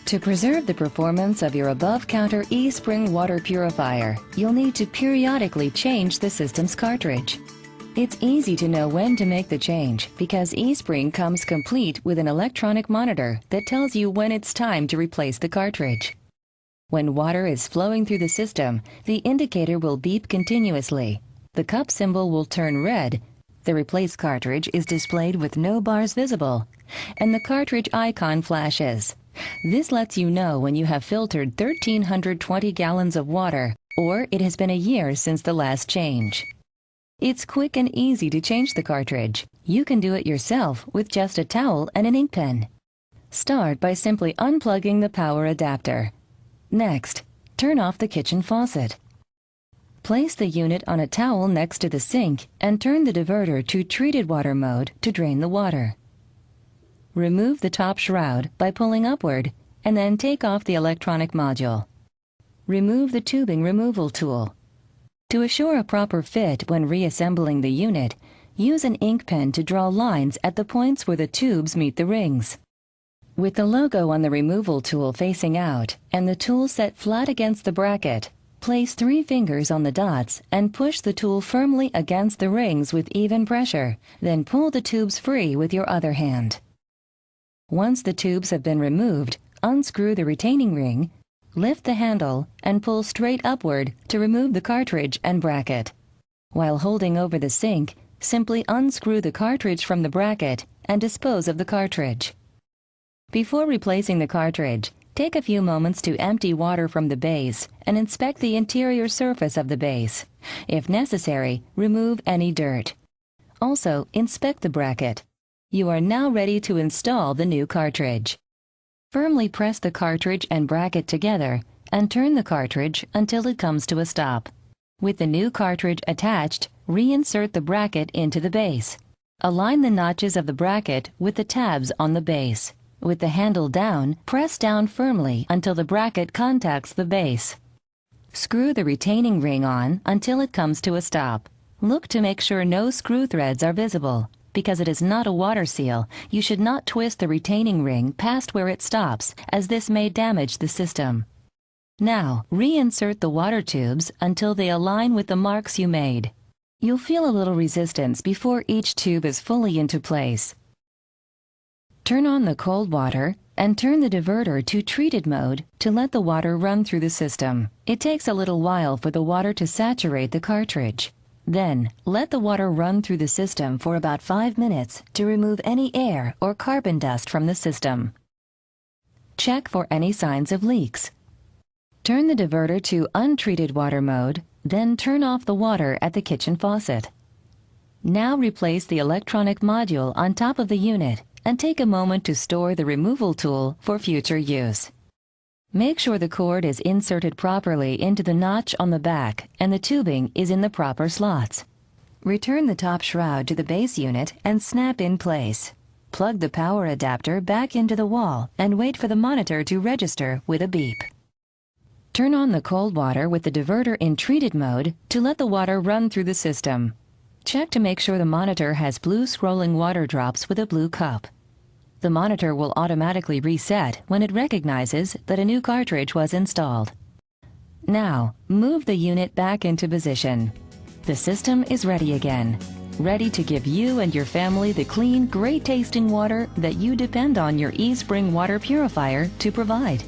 To preserve the performance of your above-counter eSpring water purifier, you'll need to periodically change the system's cartridge. It's easy to know when to make the change because eSpring comes complete with an electronic monitor that tells you when it's time to replace the cartridge. When water is flowing through the system, the indicator will beep continuously. The cup symbol will turn red, the replace cartridge is displayed with no bars visible, and the cartridge icon flashes. This lets you know when you have filtered 1,320 gallons of water, or it has been a year since the last change. It's quick and easy to change the cartridge. You can do it yourself with just a towel and an ink pen. Start by simply unplugging the power adapter. Next, turn off the kitchen faucet. Place the unit on a towel next to the sink and turn the diverter to treated water mode to drain the water. Remove the top shroud by pulling upward and then take off the electronic module. Remove the tubing removal tool. To assure a proper fit when reassembling the unit, use an ink pen to draw lines at the points where the tubes meet the rings. With the logo on the removal tool facing out and the tool set flat against the bracket, place 3 fingers on the dots and push the tool firmly against the rings with even pressure, then pull the tubes free with your other hand. Once the tubes have been removed, unscrew the retaining ring, lift the handle, and pull straight upward to remove the cartridge and bracket. While holding over the sink, simply unscrew the cartridge from the bracket and dispose of the cartridge. Before replacing the cartridge, take a few moments to empty water from the base and inspect the interior surface of the base. If necessary, remove any dirt. Also, inspect the bracket. You are now ready to install the new cartridge. Firmly press the cartridge and bracket together and turn the cartridge until it comes to a stop. With the new cartridge attached, reinsert the bracket into the base. Align the notches of the bracket with the tabs on the base. With the handle down, press down firmly until the bracket contacts the base. Screw the retaining ring on until it comes to a stop. Look to make sure no screw threads are visible. Because it is not a water seal, you should not twist the retaining ring past where it stops, as this may damage the system. Now, reinsert the water tubes until they align with the marks you made. You'll feel a little resistance before each tube is fully into place. Turn on the cold water and turn the diverter to treated mode to let the water run through the system. It takes a little while for the water to saturate the cartridge. Then, let the water run through the system for about 5 minutes to remove any air or carbon dust from the system. Check for any signs of leaks. Turn the diverter to untreated water mode, then turn off the water at the kitchen faucet. Now replace the electronic module on top of the unit and take a moment to store the removal tool for future use. Make sure the cord is inserted properly into the notch on the back and the tubing is in the proper slots. Return the top shroud to the base unit and snap in place. Plug the power adapter back into the wall and wait for the monitor to register with a beep. Turn on the cold water with the diverter in treated mode to let the water run through the system. Check to make sure the monitor has blue scrolling water drops with a blue cup. The monitor will automatically reset when it recognizes that a new cartridge was installed. Now, move the unit back into position. The system is ready again, ready to give you and your family the clean, great-tasting water that you depend on your eSpring water purifier to provide.